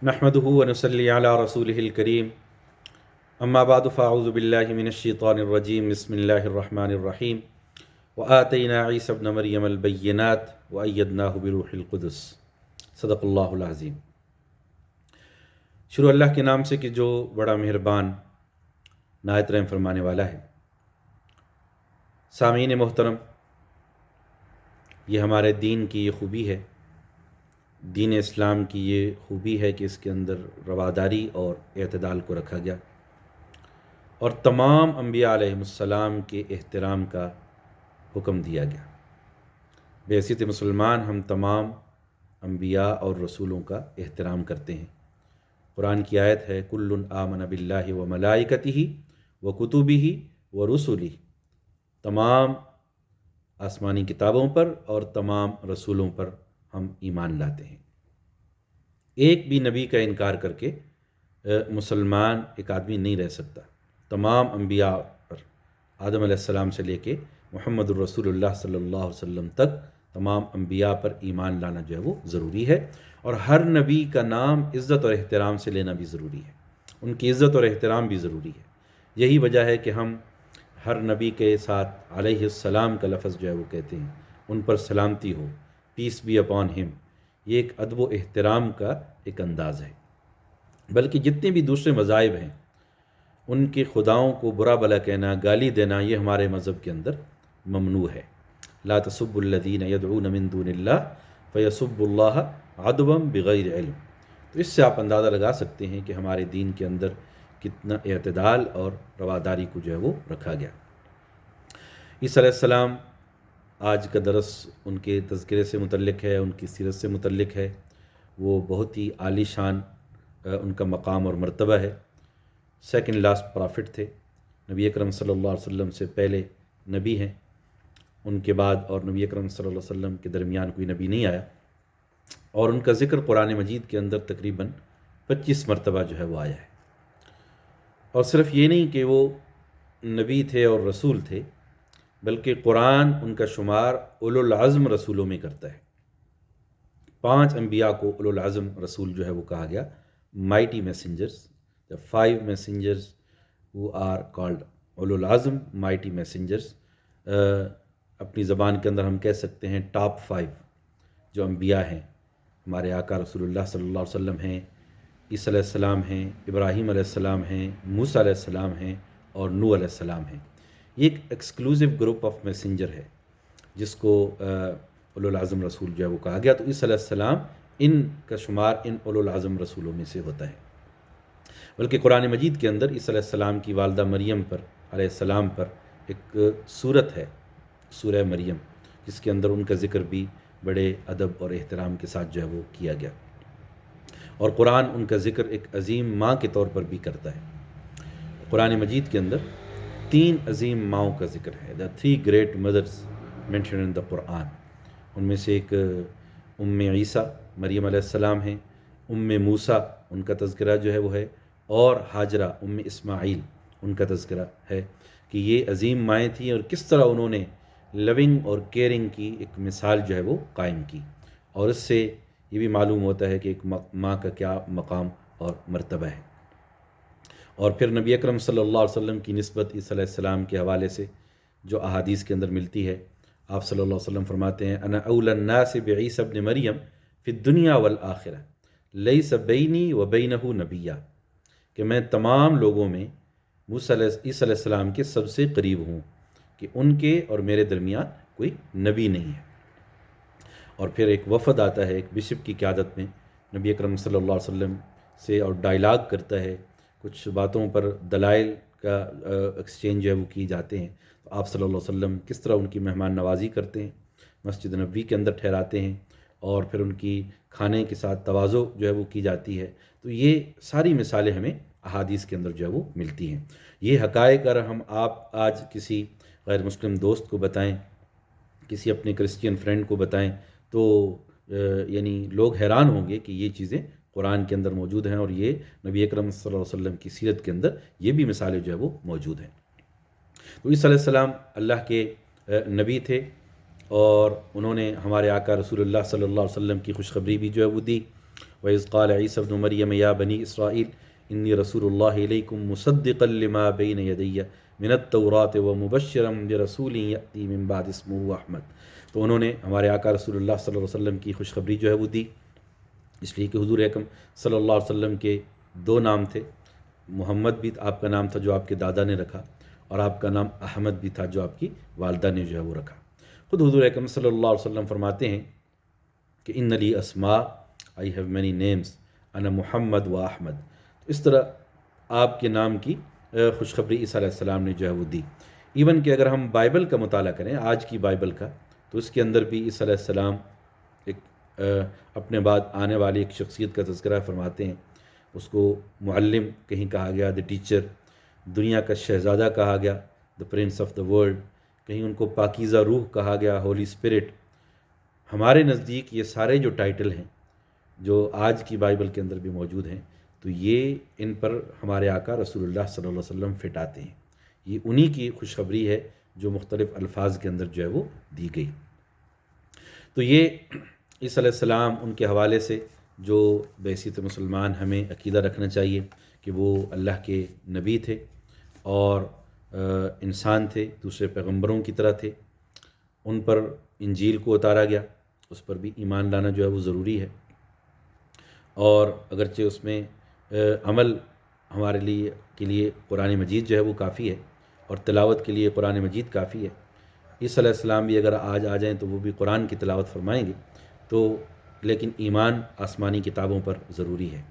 نحمدہ و نصلی علی رسولہ الکریم اما بعد فاعوذ باللہ من الشیطان الرجیم بسم اللہ الرحمن الرحیم وآتینا عیسی ابن مریم البینات وأیدناہ بروح القدس صدق اللہ العظیم۔ شروع اللہ کے نام سے کہ جو بڑا مہربان نہایت رحم فرمانے والا ہے۔ سامعین محترم، یہ ہمارے دین کی یہ خوبی ہے، دین اسلام کی یہ خوبی ہے کہ اس کے اندر رواداری اور اعتدال کو رکھا گیا اور تمام انبیاء علیہم السلام کے احترام کا حکم دیا گیا۔ بحیثیت مسلمان ہم تمام انبیاء اور رسولوں کا احترام کرتے ہیں۔ قرآن کی آیت ہے کل آمن باللہ و ملائکتہ و کتبہ و رسلہ، تمام آسمانی کتابوں پر اور تمام رسولوں پر ہم ایمان لاتے ہیں۔ ایک بھی نبی کا انکار کر کے مسلمان ایک آدمی نہیں رہ سکتا۔ تمام انبیاء پر، آدم علیہ السلام سے لے کے محمد الرسول اللہ صلی اللہ علیہ وسلم تک تمام انبیاء پر ایمان لانا جو ہے وہ ضروری ہے، اور ہر نبی کا نام عزت اور احترام سے لینا بھی ضروری ہے، ان کی عزت اور احترام بھی ضروری ہے۔ یہی وجہ ہے کہ ہم ہر نبی کے ساتھ علیہ السلام کا لفظ جو ہے وہ کہتے ہیں، ان پر سلامتی ہو، پیس بی اپان ہم۔ یہ ایک ادب و احترام کا ایک انداز ہے۔ بلکہ جتنے بھی دوسرے مذاہب ہیں ان کے خداؤں کو برا بلا کہنا، گالی دینا، یہ ہمارے مذہب کے اندر ممنوع ہے۔ لا تسبوا الذین یدعون من دون اللہ فیسبوا اللہ عدوا بغیر علم۔ تو اس سے آپ اندازہ لگا سکتے ہیں کہ ہمارے دین کے اندر کتنا اعتدال اور رواداری کو جو ہے وہ رکھا گیا۔ عیسیٰ علیہ السلام، آج کا درس ان کے تذکرے سے متعلق ہے، ان کی سیرت سے متعلق ہے۔ وہ بہت ہی عالی شان ان کا مقام اور مرتبہ ہے۔ سیکنڈ لاسٹ پرافٹ تھے، نبی اکرم صلی اللہ علیہ وسلم سے پہلے نبی ہیں، ان کے بعد اور نبی اکرم صلی اللہ علیہ وسلم کے درمیان کوئی نبی نہیں آیا، اور ان کا ذکر قرآن مجید کے اندر تقریباً 25 مرتبہ جو ہے وہ آیا ہے۔ اور صرف یہ نہیں کہ وہ نبی تھے اور رسول تھے، بلکہ قرآن ان کا شمار اولو العزم رسولوں میں کرتا ہے۔ 5 انبیاء کو اولو العزم رسول جو ہے وہ کہا گیا، mighty messengers, the 5 messengers who are called اولو العزم مائٹی میسنجرز۔ اپنی زبان کے اندر ہم کہہ سکتے ہیں ٹاپ 5 جو انبیاء ہیں، ہمارے آقا رسول اللہ صلی اللہ علیہ وسلم ہیں، عیسیٰ علیہ السلام ہیں، ابراہیم علیہ السلام ہیں، موسیٰ علیہ السلام ہیں، اور نوح علیہ السلام ہیں۔ یہ ایک ایکسکلوزیو گروپ آف میسنجر ہے جس کو اولو العزم رسول جو ہے وہ کہا گیا۔ تو عیسیٰ علیہ السلام ان کا شمار ان اولو العزم رسولوں میں سے ہوتا ہے۔ بلکہ قرآن مجید کے اندر عیسیٰ علیہ السلام کی والدہ مریم پر علیہ السلام پر ایک سورت ہے، سورہ مریم، جس کے اندر ان کا ذکر بھی بڑے ادب اور احترام کے ساتھ جو ہے وہ کیا گیا، اور قرآن ان کا ذکر ایک عظیم ماں کے طور پر بھی کرتا ہے۔ قرآن مجید کے اندر 3 عظیم ماؤں کا ذکر ہے، the 3 great mothers mentioned in the قرآن۔ ان میں سے ایک ام عیسیٰ مریم علیہ السلام ہیں، ام موسیٰ ان کا تذکرہ جو ہے وہ ہے، اور ہاجرہ ام اسماعیل ان کا تذکرہ ہے کہ یہ عظیم مائیں تھیں اور کس طرح انہوں نے لونگ اور کیئرنگ کی ایک مثال جو ہے وہ قائم کی۔ اور اس سے یہ بھی معلوم ہوتا ہے کہ ایک ماں کا کیا مقام اور مرتبہ ہے۔ اور پھر نبی اکرم صلی اللہ علیہ وسلم کی نسبت عیسیٰ علیہ السلام کے حوالے سے جو احادیث کے اندر ملتی ہے، آپ صلی اللہ علیہ وسلم فرماتے ہیں انا اولی الناس بعیسی ابن مریم فی الدنیا والآخرہ لیس بینی و بینہ نبیہ، کہ میں تمام لوگوں میں عیسیٰ علیہ السلام کے سب سے قریب ہوں، کہ ان کے اور میرے درمیان کوئی نبی نہیں ہے۔ اور پھر ایک وفد آتا ہے ایک بشپ کی قیادت میں نبی اکرم صلی اللہ علیہ وسلم سے، اور ڈائلاگ کرتا ہے، کچھ باتوں پر دلائل کا ایکسچینج ہے وہ کی جاتے ہیں۔ تو آپ صلی اللہ علیہ وسلم کس طرح ان کی مہمان نوازی کرتے ہیں، مسجد نبوی کے اندر ٹھہراتے ہیں، اور پھر ان کی کھانے کے ساتھ تواضع جو ہے وہ کی جاتی ہے۔ تو یہ ساری مثالیں ہمیں احادیث کے اندر جو ہے وہ ملتی ہیں۔ یہ حقائق اگر ہم آپ آج کسی غیر مسلم دوست کو بتائیں، کسی اپنے کرسچین فرینڈ کو بتائیں، تو یعنی لوگ حیران ہوں گے کہ یہ چیزیں قرآن کے اندر موجود ہیں، اور یہ نبی اکرم صلی اللہ علیہ وسلم کی سیرت کے اندر یہ بھی مثالیں جو ہے وہ موجود ہیں۔ تو عیسیٰ علیہ السلام اللہ کے نبی تھے، اور انہوں نے ہمارے آقا رسول اللہ صلی اللہ علیہ وسلم کی خوشخبری بھی جو ہے وہ دی، وَإِذْ قَالَ عِيسَى ابْنُ مَرْيَمَ يَا بَنِي إِسْرَائِيلَ إِنِّي رَسُولُ اللَّهِ إِلَيْكُمْ مُصَدِّقًا لِمَا بَيْنَ يَدَيَّ مِنَ التَّوْرَاةِ وَمُبَشِّرًا بِرَسُولٍ يَأْتِي مِن بَعْدِي اسْمُهُ أَحْمَدُ۔ تو انہوں نے ہمارے آقا رسول اللہ صلی اللہ علیہ وسلم کی خوشخبری جو ہے وہ دی، اس لیے کہ حضور اکرم صلی اللہ علیہ وسلم کے دو نام تھے، محمد بھی آپ کا نام تھا جو آپ کے دادا نے رکھا، اور آپ کا نام احمد بھی تھا جو آپ کی والدہ نے جو ہے وہ رکھا۔ خود حضور اکرم صلی اللہ علیہ وسلم فرماتے ہیں کہ ان لی اسماء، آئی ہیو مینی نیمز، انا محمد و احمد۔ تو اس طرح آپ کے نام کی خوشخبری عیسیٰ علیہ السلام نے جو ہے وہ دی۔ ایون کہ اگر ہم بائبل کا مطالعہ کریں، آج کی بائبل کا، تو اس کے اندر بھی عیسیٰ علیہ السلام ایک اپنے بعد آنے والی ایک شخصیت کا تذکرہ فرماتے ہیں۔ اس کو معلم کہیں کہا گیا، دی ٹیچر، دنیا کا شہزادہ کہا گیا، دی پرنس آف دا ورلڈ، کہیں ان کو پاکیزہ روح کہا گیا، ہولی اسپرٹ۔ ہمارے نزدیک یہ سارے جو ٹائٹل ہیں جو آج کی بائبل کے اندر بھی موجود ہیں، تو یہ ان پر ہمارے آقا رسول اللہ صلی اللہ علیہ وسلم فٹ آتے ہیں۔ یہ انہی کی خوشخبری ہے جو مختلف الفاظ کے اندر جو ہے وہ دی گئی۔ تو یہ عیسیٰ علیہ السلام، ان کے حوالے سے جو بحیثیت مسلمان ہمیں عقیدہ رکھنا چاہیے کہ وہ اللہ کے نبی تھے اور انسان تھے، دوسرے پیغمبروں کی طرح تھے۔ ان پر انجیل کو اتارا گیا، اس پر بھی ایمان لانا جو ہے وہ ضروری ہے، اور اگرچہ اس میں عمل ہمارے لیے قرآن مجید جو ہے وہ کافی ہے، اور تلاوت کے لیے قرآن مجید کافی ہے۔ عیسیٰ علیہ السلام بھی اگر آج آ جائیں تو وہ بھی قرآن کی تلاوت فرمائیں گے، تو لیکن ایمان آسمانی کتابوں پر ضروری ہے۔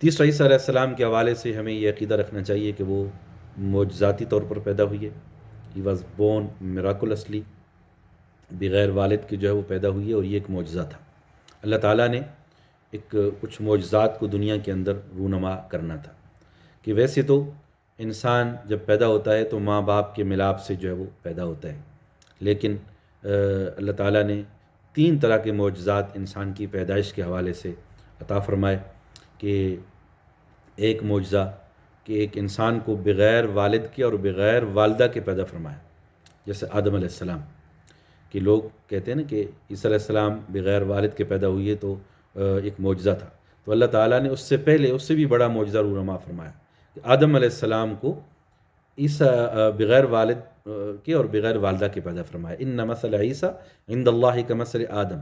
تیسرا، عیسیٰ علیہ السلام کے حوالے سے ہمیں یہ عقیدہ رکھنا چاہیے کہ وہ معجزاتی طور پر پیدا ہوئی ہے۔ ہی واز بورن میراکولسلی، بغیر والد کے جو ہے وہ پیدا ہوئی ہے، اور یہ ایک معجزہ تھا۔ اللہ تعالیٰ نے کچھ معجزات کو دنیا کے اندر رونما کرنا تھا، کہ ویسے تو انسان جب پیدا ہوتا ہے تو ماں باپ کے ملاپ سے جو ہے وہ پیدا ہوتا ہے، لیکن اللہ تعالیٰ نے 3 طرح کے معجزات انسان کی پیدائش کے حوالے سے عطا فرمائے۔ کہ ایک معجزہ کہ ایک انسان کو بغیر والد کے اور بغیر والدہ کے پیدا فرمایا، جیسے آدم علیہ السلام، کہ لوگ کہتے ہیں نا کہ عیسیٰ علیہ السلام بغیر والد کے پیدا ہوئی ہے، تو ایک معجزہ تھا۔ تو اللہ تعالیٰ نے اس سے پہلے اس سے بھی بڑا معجزہ رونما فرمایا کہ آدم علیہ السلام کو عیسیٰ بغیر والد کے اور بغیر والدہ کے پیدا فرمایا۔ ان مثل عیسیٰ عند اللہ کمثل آدم،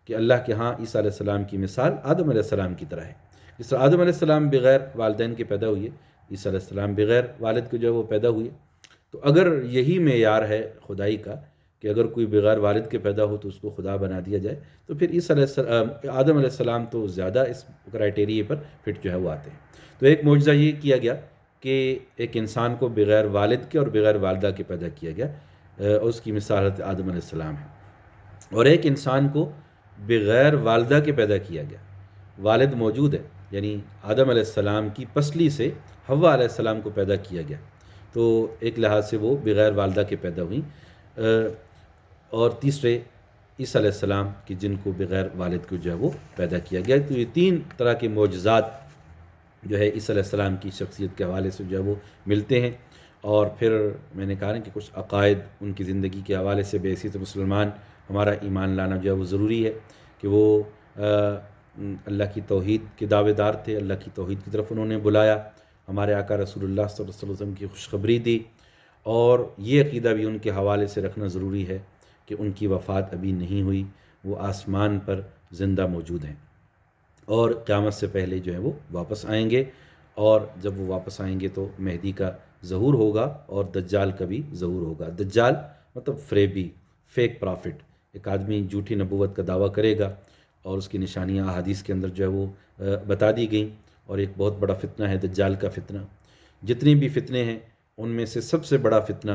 کہ اللہ کے ہاں عیسیٰ علیہ السلام کی مثال آدم علیہ السلام کی طرح ہے۔ جس طرح آدم علیہ السلام بغیر والدین کے پیدا ہوئے، عیسیٰ علیہ السلام بغیر والد کے جو ہے وہ پیدا ہوئے۔ تو اگر یہی معیار ہے خدائی کا کہ اگر کوئی بغیر والد کے پیدا ہو تو اس کو خدا بنا دیا جائے، تو پھر عیسیٰ علیہ السلام، آدم علیہ السلام تو زیادہ اس کرائٹیریے پر فٹ جو ہے وہ آتے ہیں۔ تو ایک معجزہ یہ کیا گیا کہ ایک انسان کو بغیر والد کے اور بغیر والدہ کے پیدا کیا گیا، اس کی مثال حضرت آدم علیہ السلام ہے۔ اور ایک انسان کو بغیر والدہ کے پیدا کیا گیا، والد موجود ہے، یعنی آدم علیہ السلام کی پسلی سے حوا علیہ السلام کو پیدا کیا گیا، تو ایک لحاظ سے وہ بغیر والدہ کے پیدا ہوئیں۔ اور تیسرے عیسیٰ علیہ السلام کہ جن کو بغیر والد کو جو ہے وہ پیدا کیا گیا۔ تو یہ 3 طرح کے معجزات جو ہے عیسیٰ علیہ السلام کی شخصیت کے حوالے سے جو ہے وہ ملتے ہیں۔ اور پھر میں نے کہا نا کہ کچھ عقائد ان کی زندگی کے حوالے سے بحیثیت مسلمان ہمارا ایمان لانا جو ہے وہ ضروری ہے، کہ وہ اللہ کی توحید کے دعوے دار تھے، اللہ کی توحید کی طرف انہوں نے بلایا، ہمارے آقا رسول اللہ صلی اللہ علیہ وسلم کی خوشخبری دی، اور یہ عقیدہ بھی ان کے حوالے سے رکھنا ضروری ہے کہ ان کی وفات ابھی نہیں ہوئی، وہ آسمان پر زندہ موجود ہیں، اور قیامت سے پہلے جو ہے وہ واپس آئیں گے، اور جب وہ واپس آئیں گے تو مہدی کا ظہور ہوگا اور دجال کا بھی ظہور ہوگا۔ دجال مطلب فریبی، فیک پرافٹ، ایک آدمی جھوٹی نبوت کا دعویٰ کرے گا، اور اس کی نشانیاں احادیث کے اندر جو ہے وہ بتا دی گئیں، اور ایک بہت بڑا فتنہ ہے دجال کا فتنہ۔ جتنی بھی فتنے ہیں ان میں سے سب سے بڑا فتنہ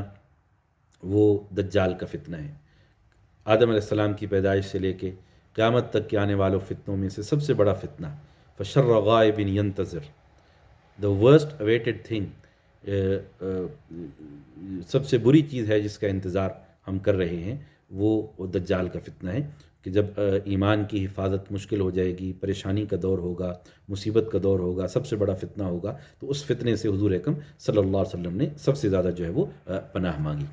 وہ دجال کا فتنہ ہے۔ آدم علیہ السلام کی پیدائش سے لے کے قیامت تک کے آنے والوں فتنوں میں سے سب سے بڑا فتنہ، فشر غائب ینتظر، the worst awaited thing، سب سے بری چیز ہے جس کا انتظار ہم کر رہے ہیں، وہ دجال کا فتنہ ہے، کہ جب ایمان کی حفاظت مشکل ہو جائے گی، پریشانی کا دور ہوگا، مصیبت کا دور ہوگا، سب سے بڑا فتنہ ہوگا، تو اس فتنے سے حضور اکرم صلی اللہ علیہ وسلم نے سب سے زیادہ جو ہے وہ پناہ مانگی۔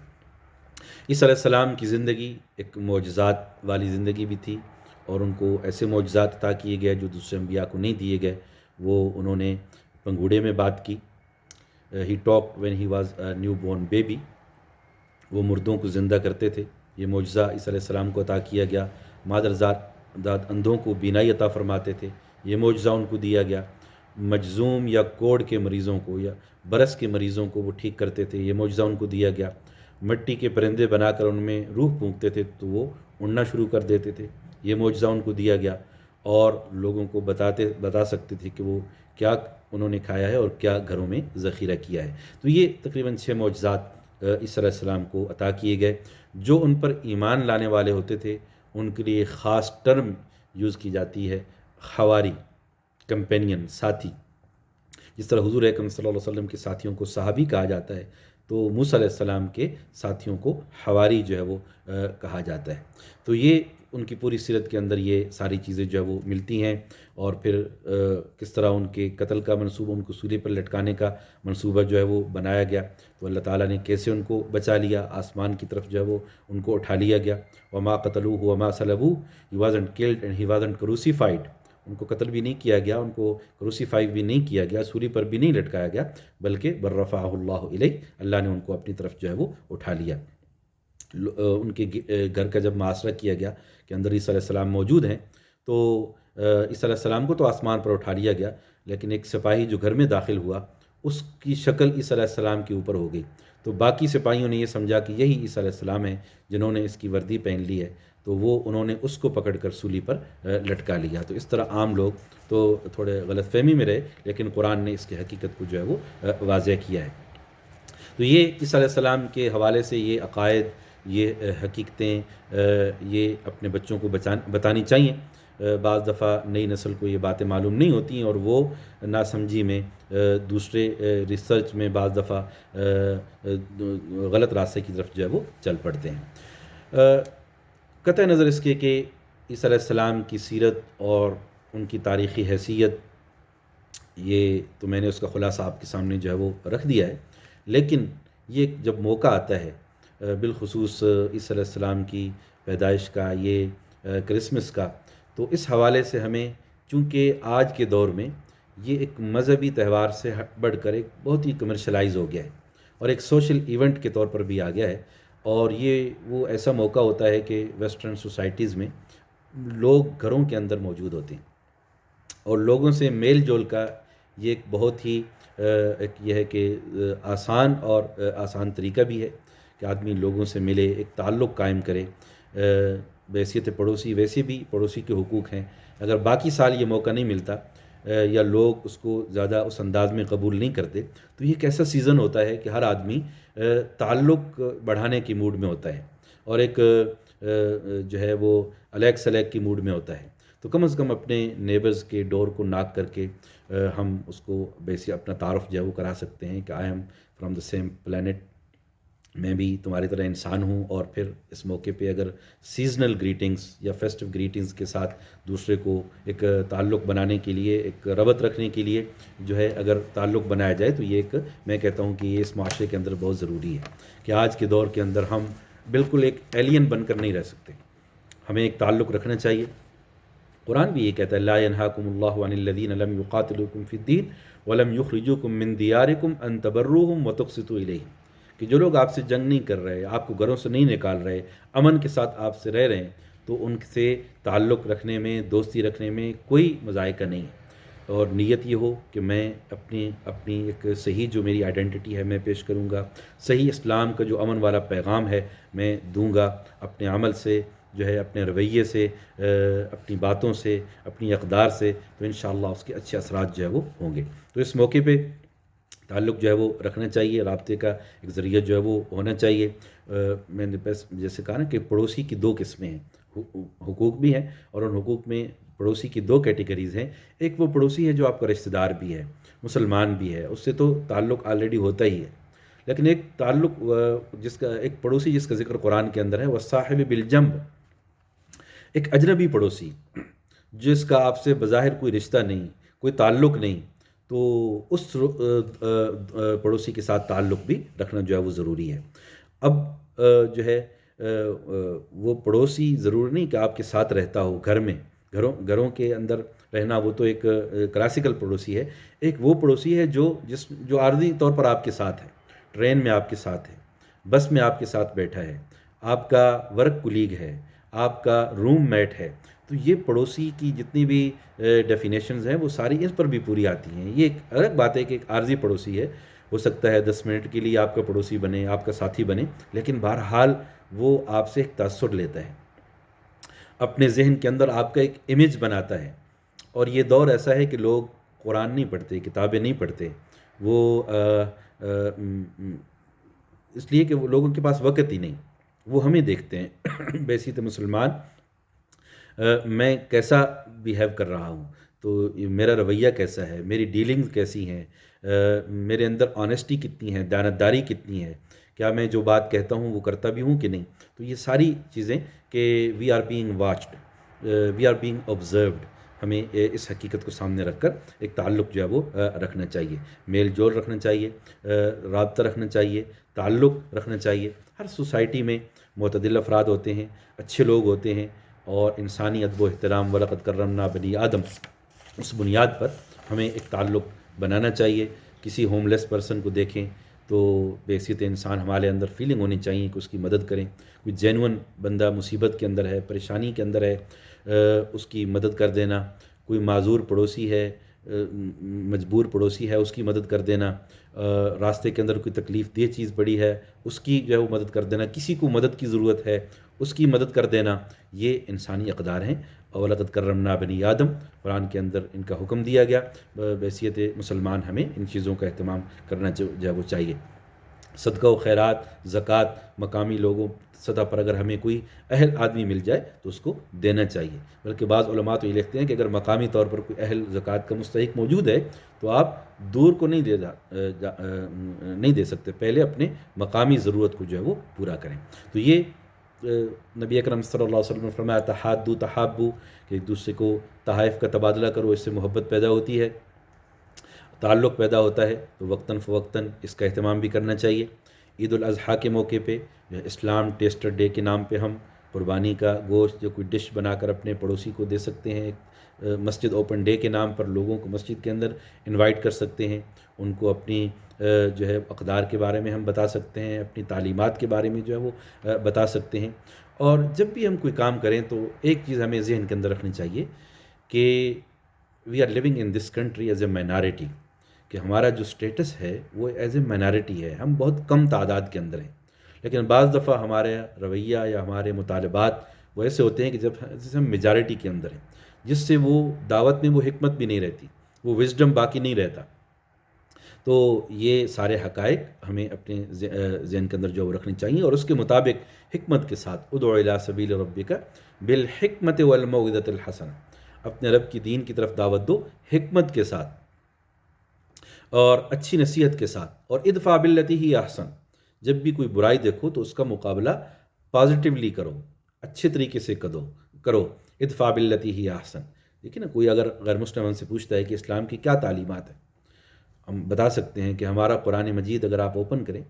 عیسیٰ علیہ السلام کی زندگی ایک معجزات والی زندگی بھی تھی، اور ان کو ایسے معجزات عطا کیے گئے جو دوسرے انبیاء کو نہیں دیے گئے. وہ انہوں نے پنگوڑے میں بات کی. He talk when he was new born baby. وہ مردوں کو زندہ کرتے تھے. یہ معجزہ عیسیٰ علیہ السلام کو عطا کیا گیا. مادرزاد اندھوں کو بینائی عطا فرماتے تھے. یہ معجزہ ان کو دیا گیا. مجذوم یا کوڑ کے مریضوں کو یا برس کے مریضوں کو وہ ٹھیک کرتے تھے. یہ معجزہ ان کو دیا گیا. مٹی کے پرندے بنا کر ان میں روح پھونکتے تھے تو وہ اڑنا شروع کر دیتے تھے. یہ معجزہ ان کو دیا گیا. اور لوگوں کو بتا سکتے تھے کہ وہ کیا انہوں نے کھایا ہے اور کیا گھروں میں ذخیرہ کیا ہے. تو یہ تقریباً 6 معجزات عیسیٰ علیہ السلام کو عطا کیے گئے. جو ان پر ایمان لانے والے ہوتے تھے ان کے لیے خاص ٹرم یوز کی جاتی ہے، حواری، کمپینین، ساتھی. جس طرح حضور اکرم صلی اللہ علیہ وسلم کے ساتھیوں کو صحابی کہا جاتا ہے، تو موسیٰ علیہ السلام کے ساتھیوں کو حواری جو ہے وہ کہا جاتا ہے. تو یہ ان کی پوری سیرت کے اندر یہ ساری چیزیں جو ہے وہ ملتی ہیں. اور پھر کس طرح ان کے قتل کا منصوبہ، ان کو سولی پر لٹکانے کا منصوبہ جو ہے وہ بنایا گیا، تو اللہ تعالیٰ نے کیسے ان کو بچا لیا، آسمان کی طرف جو ہے وہ ان کو اٹھا لیا گیا. وما قتلوہ وما صلبوہ، he wasn't killed and he wasn't crucified. ان کو قتل بھی نہیں کیا گیا، ان کو کروسیفائی بھی نہیں کیا گیا، سولی پر بھی نہیں لٹکایا گیا، بلکہ بل رفعہ اللہ الیہ، اللہ نے ان کو اپنی طرف جو ہے وہ اٹھا لیا. ان کے گھر کا جب محاصرہ کیا گیا کہ اندر عیسیٰ علیہ السلام موجود ہیں، تو عیسیٰ علیہ السلام کو تو آسمان پر اٹھا لیا گیا، لیکن ایک سپاہی جو گھر میں داخل ہوا اس کی شکل عیسیٰ علیہ السلام کے اوپر ہو گئی. تو باقی سپاہیوں نے یہ سمجھا کہ یہی عیسیٰ علیہ السلام ہیں جنہوں نے اس کی وردی پہن لی ہے، تو انہوں نے اس کو پکڑ کر سولی پر لٹکا لیا. تو اس طرح عام لوگ تو تھوڑے غلط فہمی میں رہے، لیکن قرآن نے اس کی حقیقت کو جو ہے وہ واضح کیا ہے. تو یہ عیسیٰ علیہ السلام کے حوالے سے یہ عقائد، یہ حقیقتیں یہ اپنے بچوں کو بتانی چاہیے. بعض دفعہ نئی نسل کو یہ باتیں معلوم نہیں ہوتی ہیں اور وہ ناسمجھی میں دوسرے ریسرچ میں بعض دفعہ غلط راستے کی طرف جو ہے وہ چل پڑتے ہیں. قطع نظر اس کے کہ عیسیٰ علیہ السلام کی سیرت اور ان کی تاریخی حیثیت، یہ تو میں نے اس کا خلاصہ آپ کے سامنے جو ہے وہ رکھ دیا ہے. لیکن یہ جب موقع آتا ہے بالخصوص عیسیٰ علیہ السلام کی پیدائش کا، یہ کرسمس کا، تو اس حوالے سے ہمیں، چونکہ آج کے دور میں یہ ایک مذہبی تہوار سے بڑھ کر ایک بہت ہی کمرشلائز ہو گیا ہے اور ایک سوشل ایونٹ کے طور پر بھی آ گیا ہے. اور یہ وہ ایسا موقع ہوتا ہے کہ ویسٹرن سوسائٹیز میں لوگ گھروں کے اندر موجود ہوتے ہیں اور لوگوں سے میل جول کا یہ ایک بہت ہی ایک یہ ہے کہ آسان اور آسان طریقہ بھی ہے کہ آدمی لوگوں سے ملے، ایک تعلق قائم کرے. بحیثیت پڑوسی ویسے بھی پڑوسی کے حقوق ہیں. اگر باقی سال یہ موقع نہیں ملتا یا لوگ اس کو زیادہ اس انداز میں قبول نہیں کرتے، تو یہ ایک ایسا سیزن ہوتا ہے کہ ہر آدمی تعلق بڑھانے کی موڈ میں ہوتا ہے اور ایک جو ہے وہ الیک سلیک کی موڈ میں ہوتا ہے. تو کم از کم اپنے نیبرز کے ڈور کو ناک کر کے ہم اس کو اپنا تعارف جو ہے وہ کرا سکتے ہیں کہ I am from the same plant, میں بھی تمہاری طرح انسان ہوں. اور پھر اس موقع پہ اگر سیزنل گریٹنگز یا فیسٹو گریٹنگز کے ساتھ دوسرے کو ایک تعلق بنانے کے لیے، ایک ربط رکھنے کے لیے جو ہے اگر تعلق بنایا جائے، تو یہ ایک، میں کہتا ہوں کہ یہ اس معاشرے کے اندر بہت ضروری ہے کہ آج کے دور کے اندر ہم بالکل ایک ایلین بن کر نہیں رہ سکتے، ہمیں ایک تعلق رکھنا چاہیے. قرآن بھی یہ کہتا ہے لا ینہاکم اللہ عن الذین لم یقاتلوکم فی الدین ولم یخرجوکم من دیارکم ان تبروہم وتقسطوا الیہم، کہ جو لوگ آپ سے جنگ نہیں کر رہے، آپ کو گھروں سے نہیں نکال رہے، امن کے ساتھ آپ سے رہ رہے ہیں، تو ان سے تعلق رکھنے میں، دوستی رکھنے میں کوئی مذائقہ نہیں ہے. اور نیت یہ ہو کہ میں اپنی ایک صحیح جو میری آئیڈینٹی ہے میں پیش کروں گا، صحیح اسلام کا جو امن والا پیغام ہے میں دوں گا، اپنے عمل سے جو ہے، اپنے رویے سے، اپنی باتوں سے، اپنی اقدار سے، تو انشاءاللہ اس کے اچھے اثرات جو ہے وہ ہوں گے. تو اس موقع پہ تعلق جو ہے وہ رکھنا چاہیے، رابطے کا ایک ذریعہ جو ہے وہ ہونا چاہیے. میں نے جیسے کہا نا کہ پڑوسی کی 2 قسمیں ہیں، حقوق بھی ہیں، اور ان حقوق میں پڑوسی کی 2 کیٹیگریز ہیں. ایک وہ پڑوسی ہے جو آپ کا رشتہ دار بھی ہے، مسلمان بھی ہے، اس سے تو تعلق آلریڈی ہوتا ہی ہے. لیکن ایک تعلق ایک پڑوسی جس کا ذکر قرآن کے اندر ہے، والصاحب بالجنب، ایک اجنبی پڑوسی جس کا آپ سے بظاہر کوئی رشتہ نہیں، کوئی تعلق نہیں، تو اس پڑوسی کے ساتھ تعلق بھی رکھنا جو ہے وہ ضروری ہے. اب جو ہے وہ پڑوسی ضرور نہیں کہ آپ کے ساتھ رہتا ہو گھر میں، گھروں کے اندر رہنا وہ تو ایک کلاسیکل پڑوسی ہے. ایک وہ پڑوسی ہے جو عارضی طور پر آپ کے ساتھ ہے، ٹرین میں آپ کے ساتھ ہے، بس میں آپ کے ساتھ بیٹھا ہے، آپ کا ورک کولیگ ہے، آپ کا روم میٹ ہے. تو یہ پڑوسی کی جتنی بھی ڈیفینیشنز ہیں وہ ساری اس پر بھی پوری آتی ہیں. یہ ایک الگ بات ہے کہ ایک عارضی پڑوسی ہے، ہو سکتا ہے 10 منٹ کے لیے آپ کا پڑوسی بنے، آپ کا ساتھی بنے، لیکن بہرحال وہ آپ سے ایک تاثر لیتا ہے، اپنے ذہن کے اندر آپ کا ایک امیج بناتا ہے. اور یہ دور ایسا ہے کہ لوگ قرآن نہیں پڑھتے، کتابیں نہیں پڑھتے، وہ اس لیے کہ وہ لوگوں کے پاس وقت ہی نہیں، وہ ہمیں دیکھتے ہیں بحیثیت مسلمان میں کیسا بیہیو کر رہا ہوں، تو میرا رویہ کیسا ہے، میری ڈیلنگز کیسی ہیں، میرے اندر آنیسٹی کتنی ہے، دیانتداری کتنی ہے، کیا میں جو بات کہتا ہوں وہ کرتا بھی ہوں کہ نہیں. تو یہ ساری چیزیں کہ we are being watched, we are being observed, ہمیں اس حقیقت کو سامنے رکھ کر ایک تعلق جو ہے وہ رکھنا چاہیے، میل جول رکھنا چاہیے، رابطہ رکھنا چاہیے، تعلق رکھنا چاہیے. ہر سوسائٹی میں معتدل افراد ہوتے ہیں، اچھے لوگ ہوتے ہیں، اور انسانی ادب و احترام وَلَقَدْ كَرَّمْنَا بَنِي آدم، اس بنیاد پر ہمیں ایک تعلق بنانا چاہیے. کسی ہوم لیس پرسن کو دیکھیں تو بحیثیت انسان ہمارے اندر فیلنگ ہونی چاہیے کہ اس کی مدد کریں. کوئی جینون بندہ مصیبت کے اندر ہے، پریشانی کے اندر ہے، اس کی مدد کر دینا. کوئی معذور پڑوسی ہے، مجبور پڑوسی ہے، اس کی مدد کر دینا. راستے کے اندر کوئی تکلیف دہ چیز پڑی ہے، اس کی جو ہے وہ مدد کر دینا. کسی کو مدد کی ضرورت ہے، اس کی مدد کر دینا. یہ انسانی اقدار ہیں. وَلَقَدْ كَرَّمْنَا بَنِي آدم، قرآن کے اندر ان کا حکم دیا گیا. بحیثیت مسلمان ہمیں ان چیزوں کا اہتمام کرنا جو ہے وہ چاہیے. صدقہ و خیرات، زکوٰۃ، مقامی لوگوں سطح پر اگر ہمیں کوئی اہل آدمی مل جائے تو اس کو دینا چاہیے. بلکہ بعض علماء تو یہ لکھتے ہیں کہ اگر مقامی طور پر کوئی اہل زکوٰۃ کا مستحق موجود ہے تو آپ دور کو نہیں دے سکتے، پہلے اپنے مقامی ضرورت کو جو ہے وہ پورا کریں. تو یہ نبی اکرم صلی اللہ علیہ وسلم نے فرمایا تحادو تحابو، کہ ایک دوسرے کو تحائف کا تبادلہ کرو، اس سے محبت پیدا ہوتی ہے، تعلق پیدا ہوتا ہے. تو وقتاً فوقتاً اس کا اہتمام بھی کرنا چاہیے. عید الاضحیٰ کے موقع پہ اسلام ٹیسٹر ڈے کے نام پہ ہم قربانی کا گوشت جو کوئی ڈش بنا کر اپنے پڑوسی کو دے سکتے ہیں. مسجد اوپن ڈے کے نام پر لوگوں کو مسجد کے اندر انوائٹ کر سکتے ہیں، ان کو اپنی جو ہے اقدار کے بارے میں ہم بتا سکتے ہیں، اپنی تعلیمات کے بارے میں جو ہے وہ بتا سکتے ہیں. اور جب بھی ہم کوئی کام کریں تو ایک چیز ہمیں ذہن کے اندر رکھنی چاہیے کہ we are living in this country as a minority, کہ ہمارا جو اسٹیٹس ہے وہ ایز اے مائنارٹی ہے، ہم بہت کم تعداد کے اندر ہیں. لیکن بعض دفعہ ہمارے رویہ یا ہمارے مطالبات وہ ایسے ہوتے ہیں کہ جیسے ہم میجارٹی کے اندر ہیں، جس سے وہ دعوت میں وہ حکمت بھی نہیں رہتی، وہ وزڈم باقی نہیں رہتا. تو یہ سارے حقائق ہمیں اپنے ذہن کے اندر جو رکھنی چاہیے، اور اس کے مطابق حکمت کے ساتھ ادعو الی سبیل ربک بالحکمت والموعظۃ الحسنہ، اپنے رب کی دین کی طرف دعوت دو حکمت کے ساتھ اور اچھی نصیحت کے ساتھ. اور ادفع باللتی ہی احسن، جب بھی کوئی برائی دیکھو تو اس کا مقابلہ پازیٹیولی کرو، اچھے طریقے سے کرو. ادفع باللتی ہی احسن. دیکھیں نا، کوئی اگر غیر مسلم ہم سے پوچھتا ہے کہ اسلام کی کیا تعلیمات ہیں، ہم بتا سکتے ہیں کہ ہمارا قرآن مجید اگر آپ اوپن کریں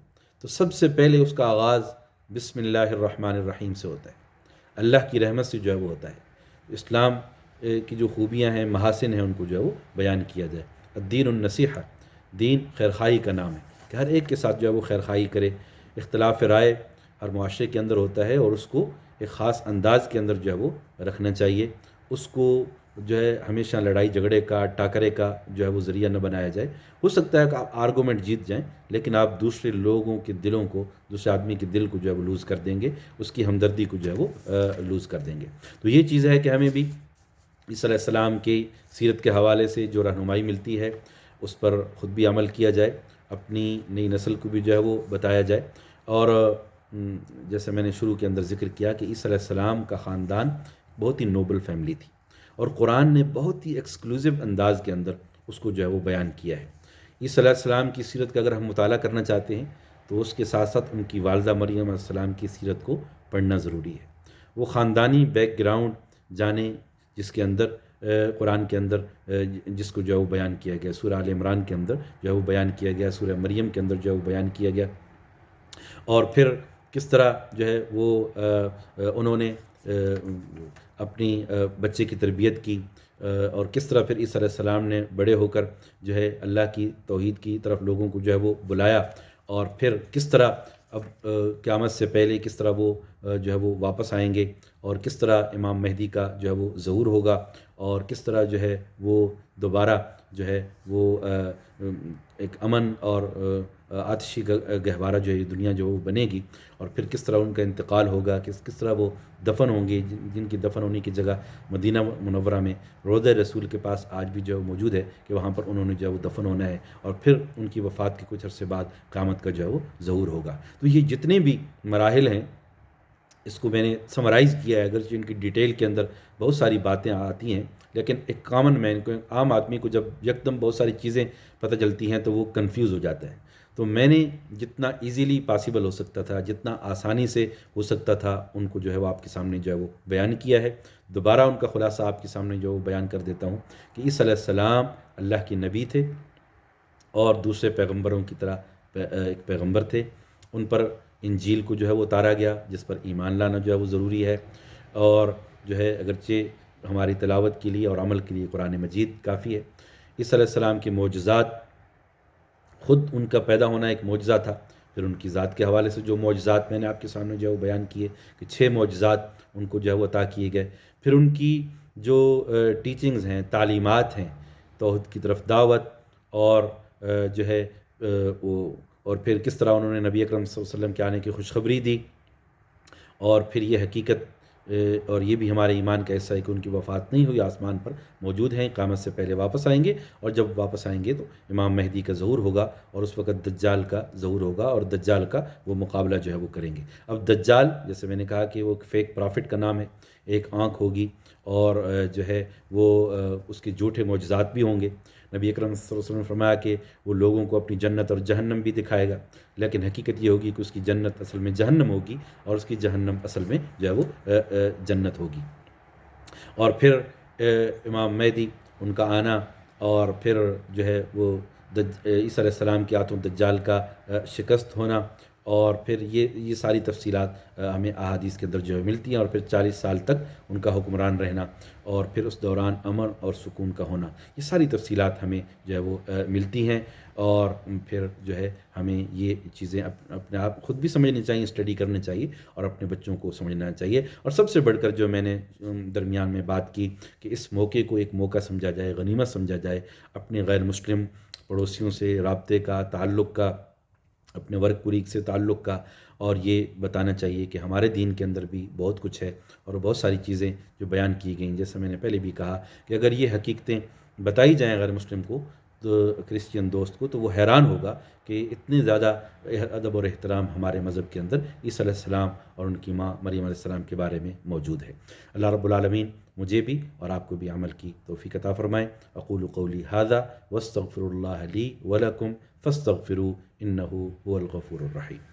تو سب سے پہلے اس کا آغاز بسم اللہ الرحمن الرحیم سے ہوتا ہے، اللہ کی رحمت سے جو ہے وہ ہوتا ہے. اسلام کی جو خوبیاں ہیں، محاسن ہیں، ان کو جو ہے وہ بیان کیا جائے. الدین النصیحہ، دین خیرخواہی کا نام ہے کہ ہر ایک کے ساتھ جو ہے وہ خیرخواہی کرے. اختلاف رائے ہر معاشرے کے اندر ہوتا ہے، اور اس کو ایک خاص انداز کے اندر جو ہے وہ رکھنا چاہیے. اس کو جو ہے ہمیشہ لڑائی جھگڑے کا، ٹاکرے کا جو ہے وہ ذریعہ نہ بنایا جائے. ہو سکتا ہے کہ آپ آرگومنٹ جیت جائیں، لیکن آپ دوسرے لوگوں کے دلوں کو، دوسرے آدمی کے دل کو جو ہے وہ لوز کر دیں گے، اس کی ہمدردی کو جو ہے وہ لوز کر دیں گے. تو یہ چیز ہے کہ ہمیں بھی عیسیٰ علیہ السلام کی سیرت کے حوالے سے جو رہنمائی ملتی ہے اس پر خود بھی عمل کیا جائے، اپنی نئی نسل کو بھی جو ہے وہ بتایا جائے. اور جیسے میں نے شروع کے اندر ذکر کیا کہ عیسیٰ علیہ السلام کا خاندان بہت ہی نوبل فیملی تھی، اور قرآن نے بہت ہی ایکسکلوزیو انداز کے اندر اس کو جو ہے وہ بیان کیا ہے. عیسیٰ علیہ السلام کی سیرت کا اگر ہم مطالعہ کرنا چاہتے ہیں تو اس کے ساتھ ساتھ ان کی والدہ مریم علیہ السلام کی سیرت کو پڑھنا ضروری ہے. وہ خاندانی بیک گراؤنڈ جانیں جس کے اندر قرآن کے اندر جس کو جو ہے وہ بیان کیا گیا، سورہ آل عمران کے اندر جو ہے وہ بیان کیا گیا، سورہ مریم کے اندر جو ہے وہ بیان کیا گیا. اور پھر کس طرح جو ہے وہ انہوں نے اپنی بچے کی تربیت کی، اور کس طرح پھر عیسیٰ علیہ السلام نے بڑے ہو کر جو ہے اللہ کی توحید کی طرف لوگوں کو جو ہے وہ بلایا، اور پھر کس طرح اب قیامت سے پہلے کس طرح وہ جو ہے وہ واپس آئیں گے، اور کس طرح امام مہدی کا جو ہے وہ ظہور ہوگا، اور کس طرح جو ہے وہ دوبارہ جو ہے وہ ایک امن اور آتشی گہوارہ جو ہے یہ دنیا جو وہ بنے گی، اور پھر کس طرح ان کا انتقال ہوگا، کس طرح وہ دفن ہوں گے، جن کی دفن ہونے کی جگہ مدینہ منورہ میں روضہ رسول کے پاس آج بھی جو ہے موجود ہے کہ وہاں پر انہوں نے جو ہے وہ دفن ہونا ہے، اور پھر ان کی وفات کے کچھ عرصے بعد قیامت کا جو ہے وہ ظہور ہوگا۔ تو یہ جتنے بھی مراحل ہیں اس کو میں نے سمرائز کیا ہے، اگرچہ ان کی ڈیٹیل کے اندر بہت ساری باتیں آتی ہیں، لیکن ایک کامن مین کو، عام آدمی کو جب یکدم بہت ساری چیزیں پتہ چلتی ہیں تو وہ کنفیوز ہو جاتا ہے۔ تو میں نے جتنا ایزیلی پاسبل ہو سکتا تھا، جتنا آسانی سے ہو سکتا تھا، ان کو جو ہے وہ آپ کے سامنے جو ہے وہ بیان کیا ہے۔ دوبارہ ان کا خلاصہ آپ کے سامنے جو بیان کر دیتا ہوں کہ عیسیٰ علیہ السلام اللہ کے نبی تھے، اور دوسرے پیغمبروں کی طرح ایک پیغمبر تھے۔ ان پر انجیل کو جو ہے وہ اتارا گیا، جس پر ایمان لانا جو ہے وہ ضروری ہے، اور جو ہے اگرچہ ہماری تلاوت کے لیے اور عمل کے لیے قرآن مجید کافی ہے۔ عیسیٰ علیہ السلام کے معجزات، خود ان کا پیدا ہونا ایک معجزہ تھا، پھر ان کی ذات کے حوالے سے جو معجزات میں نے آپ کے سامنے جو ہے وہ بیان کیے کہ 6 معجزات ان کو جو ہے وہ عطا کیے گئے، پھر ان کی جو ٹیچنگز ہیں، تعلیمات ہیں، توحید کی طرف دعوت، اور جو ہے وہ، اور پھر کس طرح انہوں نے نبی اکرم صلی اللہ علیہ وسلم کے آنے کی خوشخبری دی، اور پھر یہ حقیقت اور یہ بھی ہمارے ایمان کا حصہ ہے کہ ان کی وفات نہیں ہوئی، آسمان پر موجود ہیں، قیامت سے پہلے واپس آئیں گے، اور جب واپس آئیں گے تو امام مہدی کا ظہور ہوگا، اور اس وقت دجال کا ظہور ہوگا، اور دجال کا وہ مقابلہ جو ہے وہ کریں گے۔ اب دجال، جیسے میں نے کہا کہ وہ فیک پرافٹ کا نام ہے، ایک آنکھ ہوگی، اور جو ہے وہ اس کے جھوٹے معجزات بھی ہوں گے۔ نبی اکرم صلی اللہ علیہ وسلم نے فرمایا کہ وہ لوگوں کو اپنی جنت اور جہنم بھی دکھائے گا، لیکن حقیقت یہ ہوگی کہ اس کی جنت اصل میں جہنم ہوگی، اور اس کی جہنم اصل میں جو ہے وہ جنت ہوگی۔ اور پھر امام مہدی، ان کا آنا، اور پھر جو ہے وہ عیسیٰ علیہ السلام کے ہاتھوں دجال کا شکست ہونا، اور پھر یہ ساری تفصیلات ہمیں احادیث کے اندر جو ہے ملتی ہیں، اور پھر 40 سال تک ان کا حکمران رہنا، اور پھر اس دوران امن اور سکون کا ہونا، یہ ساری تفصیلات ہمیں جو ہے وہ ملتی ہیں، اور پھر جو ہے ہمیں یہ چیزیں اپنے آپ خود بھی سمجھنی چاہیے، اسٹڈی کرنا چاہیے، اور اپنے بچوں کو سمجھنا چاہیے۔ اور سب سے بڑھ کر جو میں نے درمیان میں بات کی کہ اس موقع کو ایک موقع سمجھا جائے، غنیمت سمجھا جائے، اپنے غیر مسلم پڑوسیوں سے رابطے کا، تعلق کا، اپنے ورک کولیگ سے تعلق کا، اور یہ بتانا چاہیے کہ ہمارے دین کے اندر بھی بہت کچھ ہے، اور بہت ساری چیزیں جو بیان کی گئیں، جیسے میں نے پہلے بھی کہا کہ اگر یہ حقیقتیں بتائی جائیں غیر مسلم کو، تو کرسچین دوست کو، تو وہ حیران ہوگا کہ اتنے زیادہ ادب اور احترام ہمارے مذہب کے اندر عیسیٰ علیہ السلام اور ان کی ماں مریم علیہ السلام کے بارے میں موجود ہے۔ اللہ رب العالمین مجھے بھی اور آپ کو بھی عمل کی توفیق عطا فرمائے۔ اقول قولی ھذا واستغفر اللہ لی ولکم فاستغفروہ انہ هو الغفور الرحیم۔